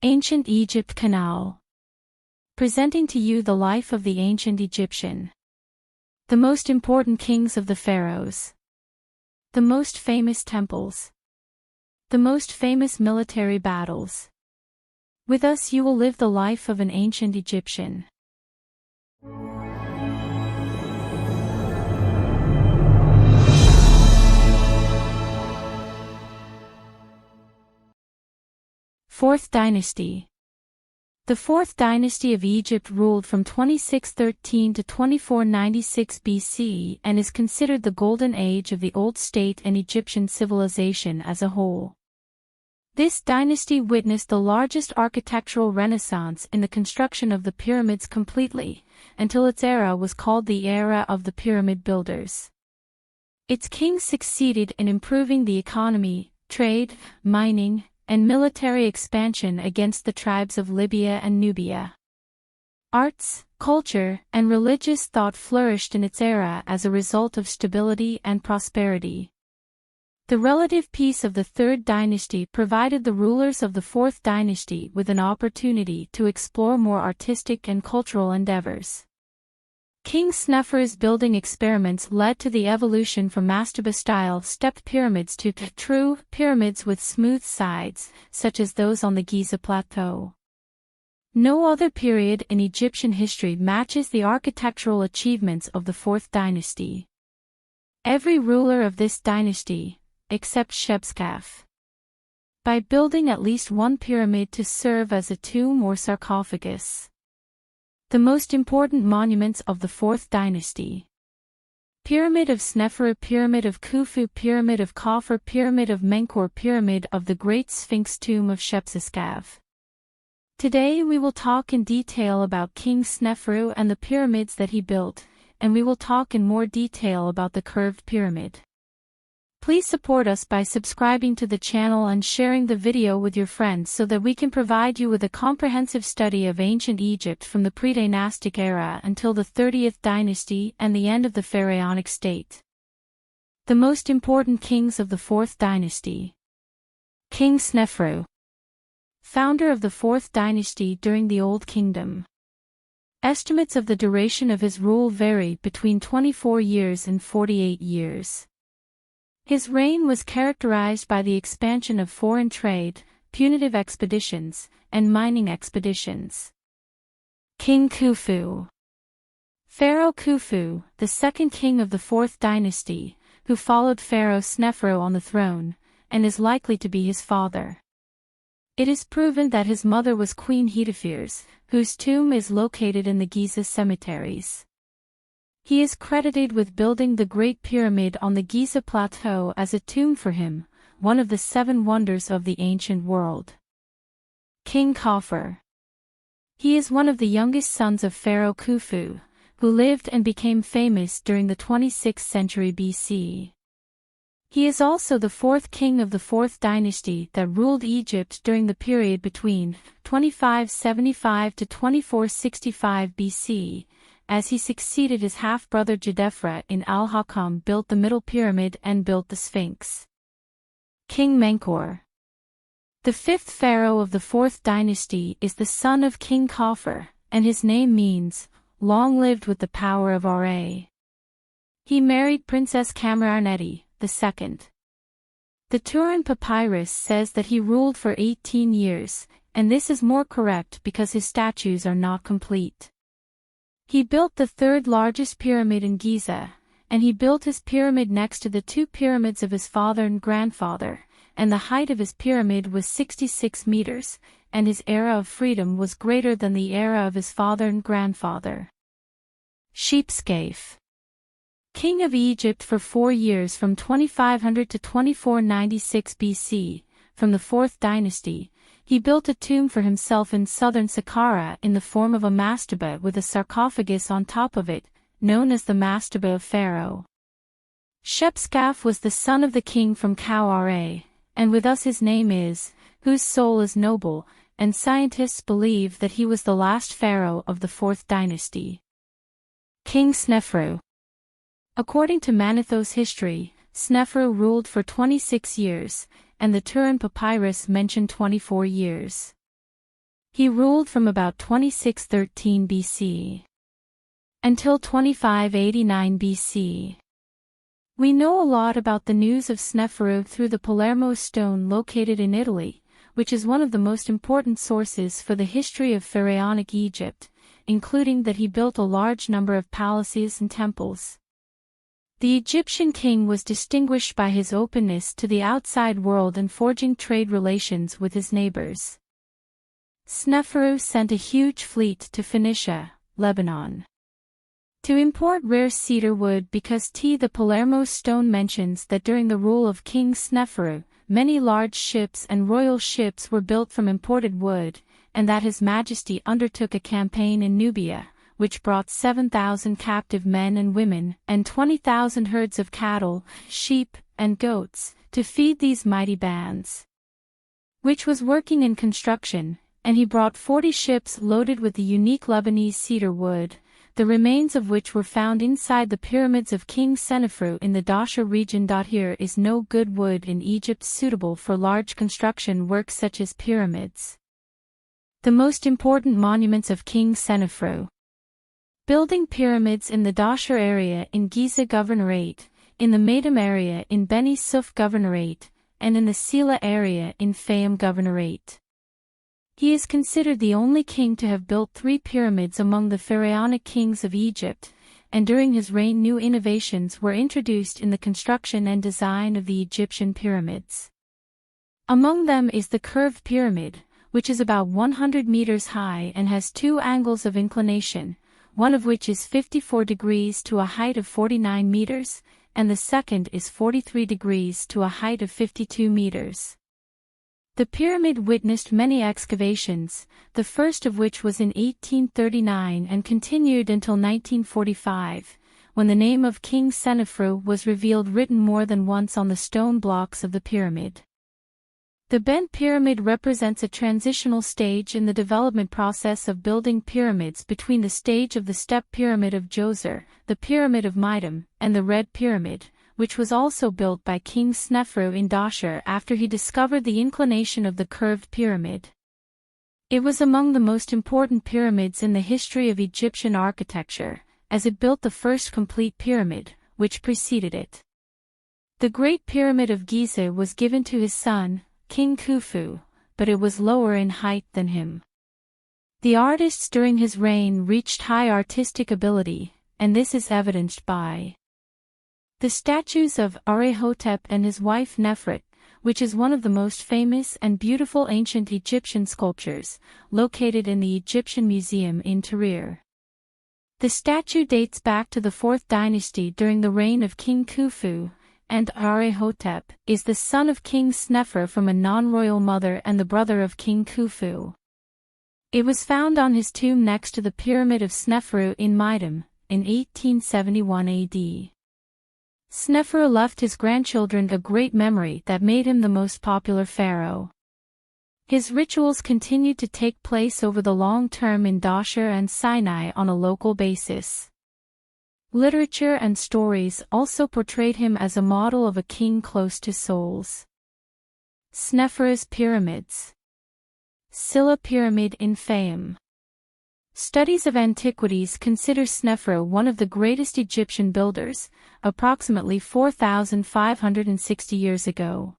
Ancient Egypt Canal. Presenting to you the life of the ancient Egyptian. The most important kings of the pharaohs. The most famous temples. The most famous military battles. With us you will live the life of an ancient Egyptian. Fourth Dynasty. The Fourth Dynasty of Egypt ruled from 2613 to 2496 BC and is considered the golden age of the old state and Egyptian civilization as a whole. This dynasty witnessed the largest architectural renaissance in the construction of the pyramids completely, until its era was called the era of the pyramid builders. Its kings succeeded in improving the economy, trade, mining, and military expansion against the tribes of Libya and Nubia. Arts, culture, and religious thought flourished in its era as a result of stability and prosperity. The relative peace of the Third Dynasty provided the rulers of the Fourth Dynasty with an opportunity to explore more artistic and cultural endeavors. King Sneferu's building experiments led to the evolution from mastaba-style stepped pyramids to true pyramids with smooth sides, such as those on the Giza Plateau. No other period in Egyptian history matches the architectural achievements of the Fourth Dynasty. Every ruler of this dynasty, except Shebskaf, by building at least one pyramid to serve as a tomb or sarcophagus. The most important monuments of the Fourth Dynasty. Pyramid of Sneferu, Pyramid of Khufu, Pyramid of Khafre, Pyramid of Menkaure, Pyramid of the Great Sphinx, Tomb of Shepseskav. Today we will talk in detail about King Sneferu and the pyramids that he built, and we will talk in more detail about the curved pyramid. Please support us by subscribing to the channel and sharing the video with your friends so that we can provide you with a comprehensive study of ancient Egypt from the pre-dynastic era until the 30th dynasty and the end of the pharaonic state. The most important kings of the Fourth Dynasty. King Sneferu, founder of the Fourth Dynasty during the Old Kingdom. Estimates of the duration of his rule vary between 24 years and 48 years. His reign was characterized by the expansion of foreign trade, punitive expeditions, and mining expeditions. King Khufu. Pharaoh Khufu, the second king of the Fourth Dynasty, who followed Pharaoh Sneferu on the throne, and is likely to be his father. It is proven that his mother was Queen Hetepheres, whose tomb is located in the Giza cemeteries. He is credited with building the Great Pyramid on the Giza Plateau as a tomb for him, one of the 7 wonders of the ancient world. King Khafre. He is one of the youngest sons of Pharaoh Khufu, who lived and became famous during the 26th century BC. He is also the 4th king of the Fourth Dynasty that ruled Egypt during the period between 2575 to 2465 BC, as he succeeded his half-brother Jedefra in Al-Hakam, built the Middle Pyramid and built the Sphinx. King Menkaure. The 5th pharaoh of the Fourth Dynasty is the son of King Khafre, and his name means, long-lived with the power of Ra. He married Princess Camararneti II. The Turin Papyrus says that he ruled for 18 years, and this is more correct because his statues are not complete. He built the 3rd largest pyramid in Giza, and he built his pyramid next to the 2 pyramids of his father and grandfather, and the height of his pyramid was 66 meters, and his era of freedom was greater than the era of his father and grandfather. Shepseskav. King of Egypt for 4 years from 2500 to 2496 BC, from the Fourth Dynasty, he built a tomb for himself in southern Saqqara in the form of a mastaba with a sarcophagus on top of it, known as the mastaba of Pharaoh. Shepseskav was the son of the king from Khafre, and with us his name is, whose soul is noble, and scientists believe that he was the last pharaoh of the Fourth Dynasty. King Sneferu. According to Manetho's history, Sneferu ruled for 26 years, and the Turin Papyrus mentioned 24 years. He ruled from about 2613 BC until 2589 BC. We know a lot about the news of Sneferu through the Palermo stone located in Italy, which is one of the most important sources for the history of pharaonic Egypt, including that he built a large number of palaces and temples. The Egyptian king was distinguished by his openness to the outside world and forging trade relations with his neighbors. Sneferu sent a huge fleet to Phoenicia, Lebanon, to import rare cedar wood because the Palermo stone mentions that during the rule of King Sneferu, many large ships and royal ships were built from imported wood, and that His Majesty undertook a campaign in Nubia, which brought 7,000 captive men and women and 20,000 herds of cattle, sheep, and goats, to feed these mighty bands, which was working in construction, and he brought 40 ships loaded with the unique Lebanese cedar wood, the remains of which were found inside the pyramids of King Sneferu in the Dasha region. Here is no good wood in Egypt suitable for large construction work such as pyramids. The most important monuments of King Sneferu. Building pyramids in the Dasha area in Giza Governorate, in the Maydam area in Beni Suef Governorate, and in the Sila area in Fayum Governorate. He is considered the only king to have built 3 pyramids among the pharaonic kings of Egypt, and during his reign new innovations were introduced in the construction and design of the Egyptian pyramids. Among them is the curved pyramid, which is about 100 meters high and has 2 angles of inclination, one of which is 54 degrees to a height of 49 meters, and the second is 43 degrees to a height of 52 meters. The pyramid witnessed many excavations, the first of which was in 1839 and continued until 1945, when the name of King Sneferu was revealed written more than once on the stone blocks of the pyramid. The bent pyramid represents a transitional stage in the development process of building pyramids between the stage of the step pyramid of Djoser, the pyramid of Maydam, and the red pyramid, which was also built by King Sneferu in Dashur after he discovered the inclination of the curved pyramid. It was among the most important pyramids in the history of Egyptian architecture, as it built the first complete pyramid, which preceded it. The Great Pyramid of Giza was given to his son, King Khufu, but it was lower in height than him. The artists during his reign reached high artistic ability, and this is evidenced by the statues of Aurehotep and his wife Nefret, which is one of the most famous and beautiful ancient Egyptian sculptures, located in the Egyptian Museum in Tahrir. The statue dates back to the Fourth Dynasty during the reign of King Khufu, and Aurehotep is the son of King Sneferu from a non-royal mother and the brother of King Khufu. It was found on his tomb next to the Pyramid of Sneferu in Maydam, in 1871 AD. Sneferu left his grandchildren a great memory that made him the most popular pharaoh. His rituals continued to take place over the long term in Dashur and Sinai on a local basis. Literature and stories also portrayed him as a model of a king close to souls. Sneferu's pyramids. Silla Pyramid in Fayum. Studies of antiquities consider Sneferu one of the greatest Egyptian builders, approximately 4,560 years ago.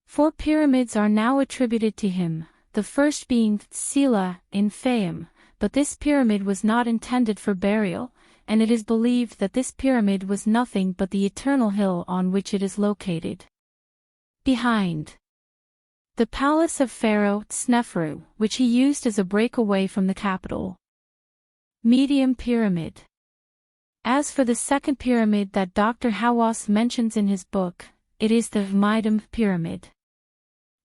4 pyramids are now attributed to him, the first being Silla in Fayum, but this pyramid was not intended for burial, and it is believed that this pyramid was nothing but the eternal hill on which it is located. Behind the palace of Pharaoh Sneferu, which he used as a breakaway from the capital. Medium Pyramid. As for the second pyramid that Dr. Hawass mentions in his book, it is the Maydam Pyramid.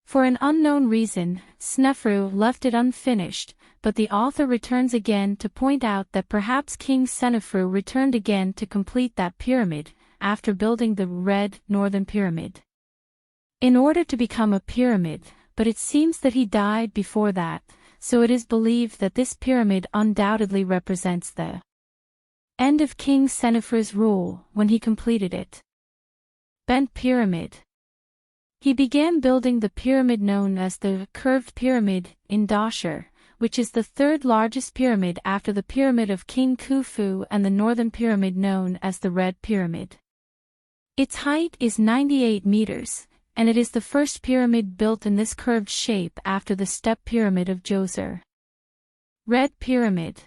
For an unknown reason, Sneferu left it unfinished, but the author returns again to point out that perhaps King Sneferu returned again to complete that pyramid, after building the Red Northern Pyramid, in order to become a pyramid, but it seems that he died before that, so it is believed that this pyramid undoubtedly represents the end of King Sneferu's rule when he completed it. Bent Pyramid. He began building the pyramid known as the Curved Pyramid in Dashur, which is the third largest pyramid after the Pyramid of King Khufu and the northern pyramid known as the Red Pyramid. Its height is 98 meters, and it is the first pyramid built in this curved shape after the step pyramid of Djoser. Red Pyramid.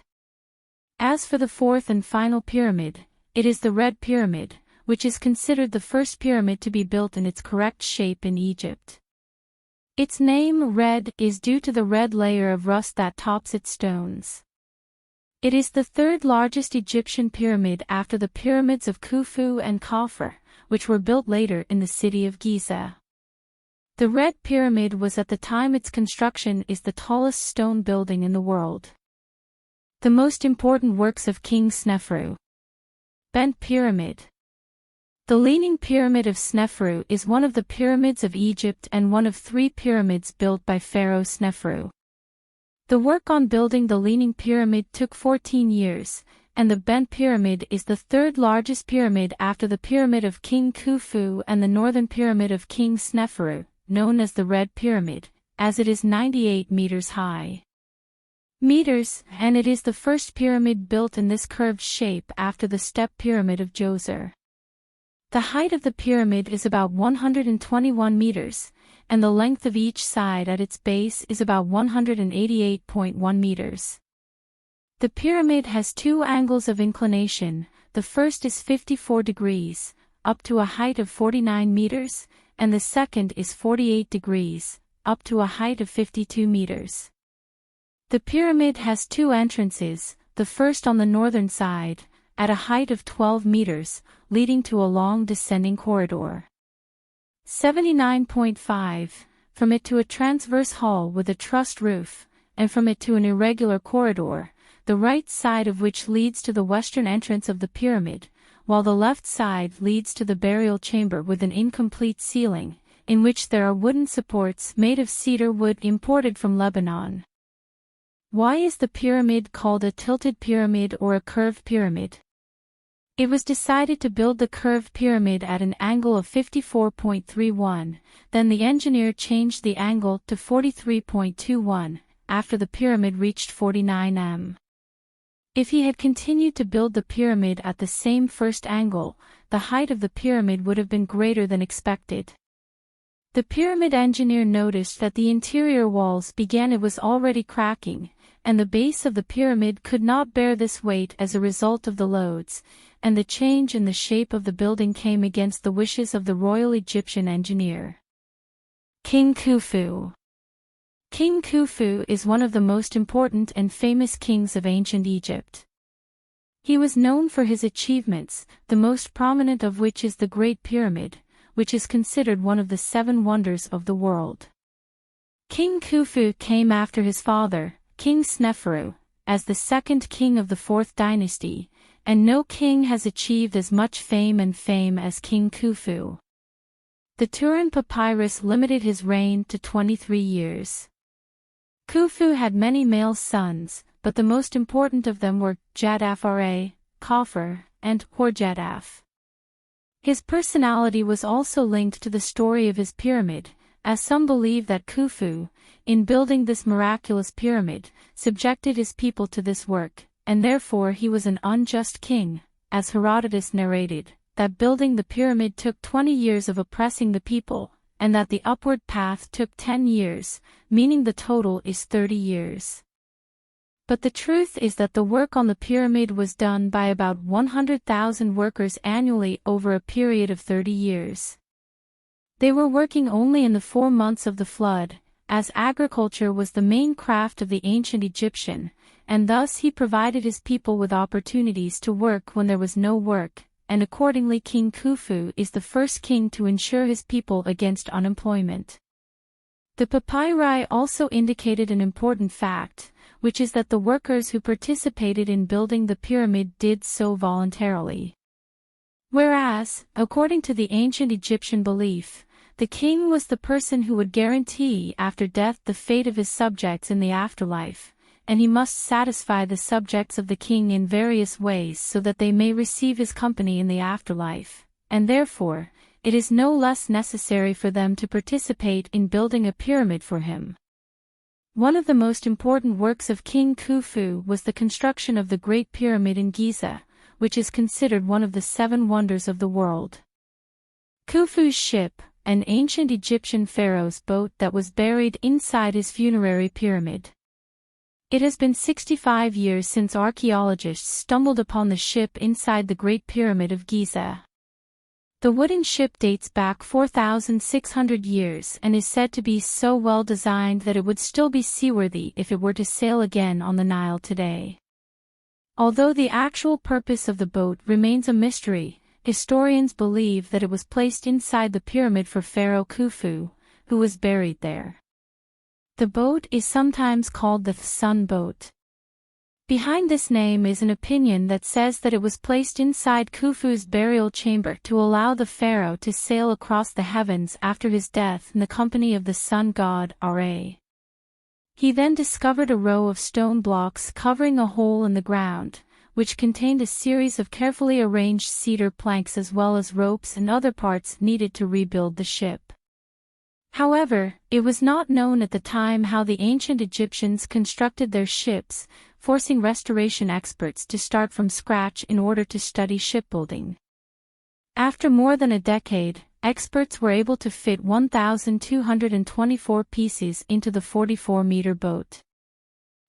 As for the fourth and final pyramid, it is the Red Pyramid, which is considered the first pyramid to be built in its correct shape in Egypt. Its name, red, is due to the red layer of rust that tops its stones. It is the third largest Egyptian pyramid after the pyramids of Khufu and Khafre, which were built later in the city of Giza. The Red Pyramid was at the time its construction is the tallest stone building in the world. The most important works of King Sneferu. Bent Pyramid. The Leaning Pyramid of Sneferu is one of the pyramids of Egypt and one of 3 pyramids built by Pharaoh Sneferu. The work on building the Leaning Pyramid took 14 years, and the Bent Pyramid is the third largest pyramid after the Pyramid of King Khufu and the northern Pyramid of King Sneferu, known as the Red Pyramid, as it is 98 meters high. And it is the first pyramid built in this curved shape after the step pyramid of Djoser. The height of the pyramid is about 121 meters, and the length of each side at its base is about 188.1 meters. The pyramid has 2 angles of inclination. The first is 54 degrees, up to a height of 49 meters, and the second is 48 degrees, up to a height of 52 meters. The pyramid has 2 entrances, the first on the northern side, at a height of 12 meters, leading to a long descending corridor. 79.5, from it to a transverse hall with a trussed roof, and from it to an irregular corridor, the right side of which leads to the western entrance of the pyramid, while the left side leads to the burial chamber with an incomplete ceiling, in which there are wooden supports made of cedar wood imported from Lebanon. Why is the pyramid called a tilted pyramid or a curved pyramid? It was decided to build the curved pyramid at an angle of 54.31, then the engineer changed the angle to 43.21, after the pyramid reached 49 m. If he had continued to build the pyramid at the same first angle, the height of the pyramid would have been greater than expected. The pyramid engineer noticed that the interior walls it was already cracking, and the base of the pyramid could not bear this weight as a result of the loads, and the change in the shape of the building came against the wishes of the royal Egyptian engineer. King Khufu. King Khufu is one of the most important and famous kings of ancient Egypt. He was known for his achievements, the most prominent of which is the Great Pyramid, which is considered one of the 7 wonders of the world. King Khufu came after his father, King Sneferu, as the second king of the Fourth Dynasty, and no king has achieved as much fame as King Khufu. The Turin Papyrus limited his reign to 23 years. Khufu had many male sons, but the most important of them were Khafre, Khafre, and Horjadaf. His personality was also linked to the story of his pyramid, as some believe that Khufu, in building this miraculous pyramid, subjected his people to this work, and therefore he was an unjust king, as Herodotus narrated, that building the pyramid took 20 years of oppressing the people, and that the upward path took 10 years, meaning the total is 30 years. But the truth is that the work on the pyramid was done by about 100,000 workers annually over a period of 30 years. They were working only in the 4 months of the flood, as agriculture was the main craft of the ancient Egyptian, and thus he provided his people with opportunities to work when there was no work, and accordingly King Khufu is the first king to ensure his people against unemployment. The papyri also indicated an important fact, which is that the workers who participated in building the pyramid did so voluntarily. Whereas, according to the ancient Egyptian belief, the king was the person who would guarantee after death the fate of his subjects in the afterlife, and he must satisfy the subjects of the king in various ways so that they may receive his company in the afterlife, and therefore, it is no less necessary for them to participate in building a pyramid for him. One of the most important works of King Khufu was the construction of the Great Pyramid in Giza, which is considered one of the 7 wonders of the world. Khufu's ship, an ancient Egyptian pharaoh's boat that was buried inside his funerary pyramid. It has been 65 years since archaeologists stumbled upon the ship inside the Great Pyramid of Giza. The wooden ship dates back 4,600 years and is said to be so well designed that it would still be seaworthy if it were to sail again on the Nile today. Although the actual purpose of the boat remains a mystery, historians believe that it was placed inside the pyramid for Pharaoh Khufu, who was buried there. The boat is sometimes called the Sun Boat. Behind this name is an opinion that says that it was placed inside Khufu's burial chamber to allow the pharaoh to sail across the heavens after his death in the company of the sun god Ra. He then discovered a row of stone blocks covering a hole in the ground, which contained a series of carefully arranged cedar planks as well as ropes and other parts needed to rebuild the ship. However, it was not known at the time how the ancient Egyptians constructed their ships, forcing restoration experts to start from scratch in order to study shipbuilding. After more than a decade, experts were able to fit 1,224 pieces into the 44-meter boat.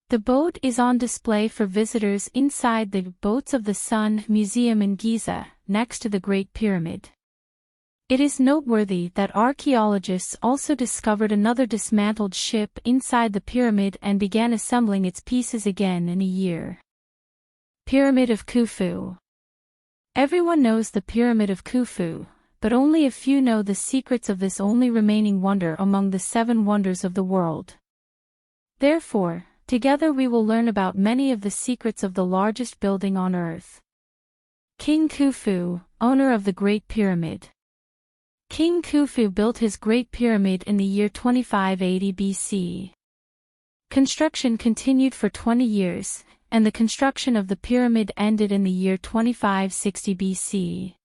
The boat is on display for visitors inside the Boats of the Sun Museum in Giza, next to the Great Pyramid. It is noteworthy that archaeologists also discovered another dismantled ship inside the pyramid and began assembling its pieces again in a year. Pyramid of Khufu. Everyone knows the Pyramid of Khufu, but only a few know the secrets of this only remaining wonder among the 7 wonders of the world. Therefore, together we will learn about many of the secrets of the largest building on earth. King Khufu, owner of the Great Pyramid. King Khufu built his Great Pyramid in the year 2580 BC. Construction continued for 20 years, and the construction of the pyramid ended in the year 2560 BC.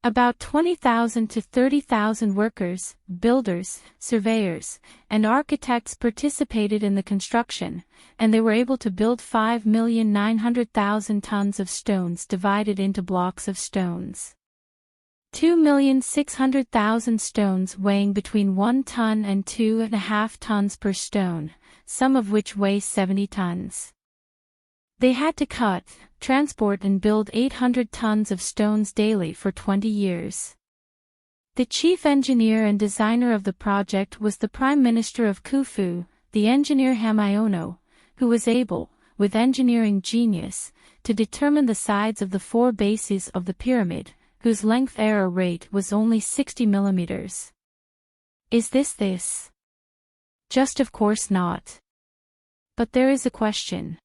About 20,000 to 30,000 workers, builders, surveyors, and architects participated in the construction, and they were able to build 5,900,000 tons of stones divided into blocks of stones. 2,600,000 stones weighing between 1 ton and 2.5 tons per stone, some of which weigh 70 tons. They had to cut, transport and build 800 tons of stones daily for 20 years. The chief engineer and designer of the project was the Prime Minister of Khufu, the engineer Hamayono, who was able, with engineering genius, to determine the sides of the 4 bases of the pyramid, whose length error rate was only 60 millimeters. Is this? Just of course not. But there is a question.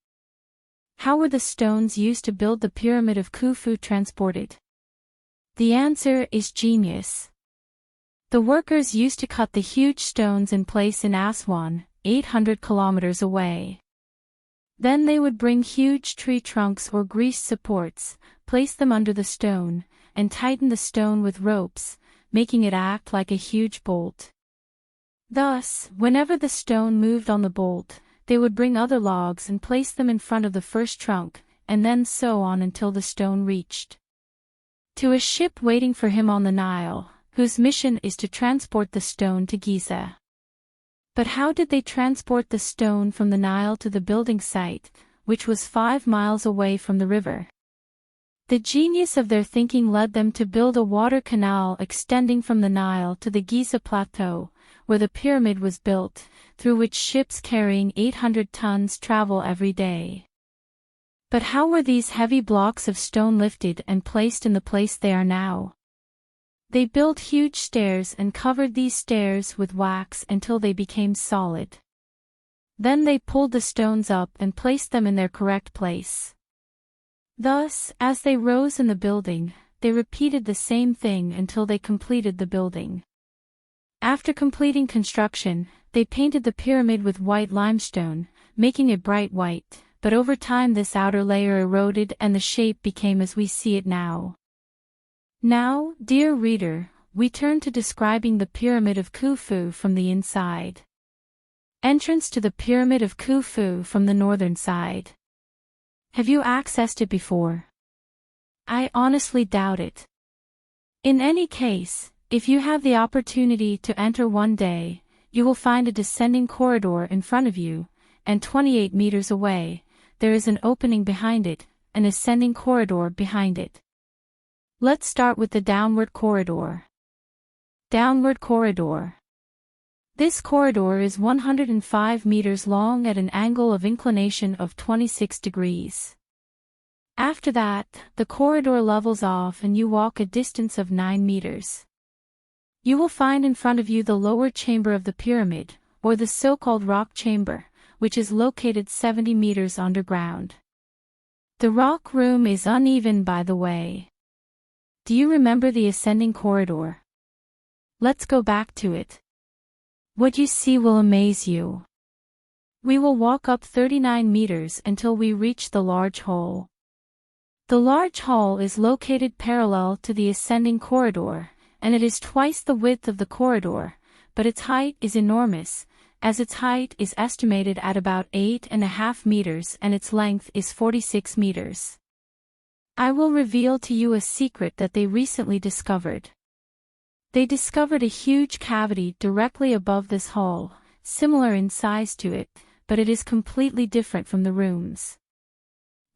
How were the stones used to build the Pyramid of Khufu transported? The answer is genius. The workers used to cut the huge stones in place in Aswan, 800 kilometers away. Then they would bring huge tree trunks or greased supports, place them under the stone, and tighten the stone with ropes, making it act like a huge bolt. Thus, whenever the stone moved on the bolt, they would bring other logs and place them in front of the first trunk, and then so on until the stone reached to a ship waiting for him on the Nile, whose mission is to transport the stone to Giza. But how did they transport the stone from the Nile to the building site, which was 5 miles away from the river? The genius of their thinking led them to build a water canal extending from the Nile to the Giza Plateau, where the pyramid was built, through which ships carrying 800 tons travel every day. But how were these heavy blocks of stone lifted and placed in the place they are now? They built huge stairs and covered these stairs with wax until they became solid. Then they pulled the stones up and placed them in their correct place. Thus, as they rose in the building, they repeated the same thing until they completed the building. After completing construction, they painted the pyramid with white limestone, making it bright white, but over time this outer layer eroded and the shape became as we see it now. Now, dear reader, we turn to describing the Pyramid of Khufu from the inside. Entrance to the Pyramid of Khufu from the northern side. Have you accessed it before? I honestly doubt it. In any case, if you have the opportunity to enter one day, you will find a descending corridor in front of you, and 28 meters away, there is an opening behind it, an ascending corridor behind it. Let's start with the downward corridor. Downward corridor. This corridor is 105 meters long at an angle of inclination of 26 degrees. After that, the corridor levels off and you walk a distance of 9 meters. You will find in front of you the lower chamber of the pyramid, or the so-called rock chamber, which is located 70 meters underground. The rock room is uneven, by the way. Do you remember the ascending corridor? Let's go back to it. What you see will amaze you. We will walk up 39 meters until we reach the large hall. The large hall is located parallel to the ascending corridor, and it is twice the width of the corridor, but its height is enormous, as its height is estimated at about 8.5 meters and its length is 46 meters. I will reveal to you a secret that they recently discovered. They discovered a huge cavity directly above this hall, similar in size to it, but it is completely different from the rooms.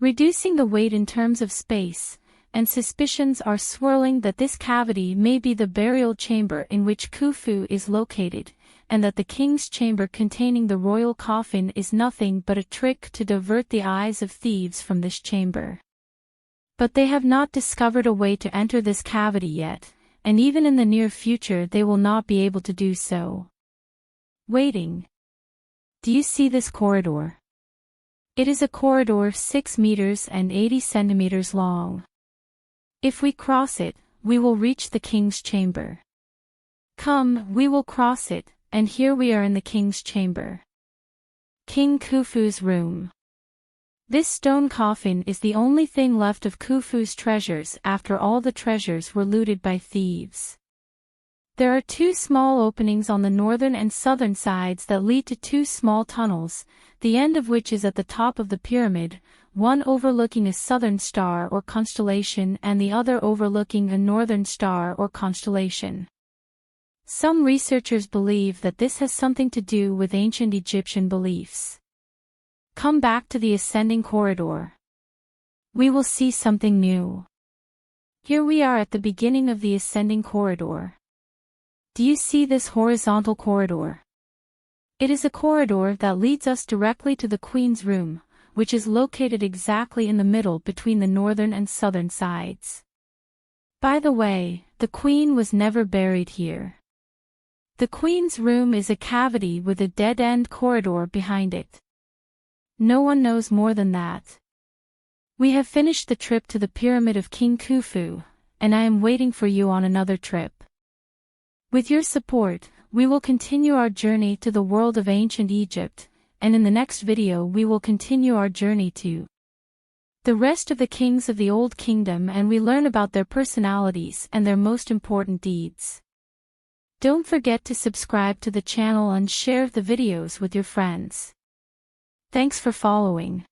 Reducing the weight in terms of space, and suspicions are swirling that this cavity may be the burial chamber in which Khufu is located, and that the king's chamber containing the royal coffin is nothing but a trick to divert the eyes of thieves from this chamber. But they have not discovered a way to enter this cavity yet, and even in the near future they will not be able to do so. Waiting. Do you see this corridor? It is a corridor 6 meters and 80 centimeters long. If we cross it, we will reach the king's chamber. Come, we will cross it, and here we are in the king's chamber. King Khufu's room. This stone coffin is the only thing left of Khufu's treasures after all the treasures were looted by thieves. There are 2 small openings on the northern and southern sides that lead to 2 small tunnels, the end of which is at the top of the pyramid, one overlooking a southern star or constellation and the other overlooking a northern star or constellation. Some researchers believe that this has something to do with ancient Egyptian beliefs. Come back to the ascending corridor. We will see something new. Here we are at the beginning of the ascending corridor. Do you see this horizontal corridor? It is a corridor that leads us directly to the Queen's room, which is located exactly in the middle between the northern and southern sides. By the way, the Queen was never buried here. The Queen's room is a cavity with a dead-end corridor behind it. No one knows more than that. We have finished the trip to the Pyramid of King Khufu, and I am waiting for you on another trip. With your support, we will continue our journey to the world of ancient Egypt, and in the next video we will continue our journey to the rest of the kings of the Old Kingdom, and we learn about their personalities and their most important deeds. Don't forget to subscribe to the channel and share the videos with your friends. Thanks for following.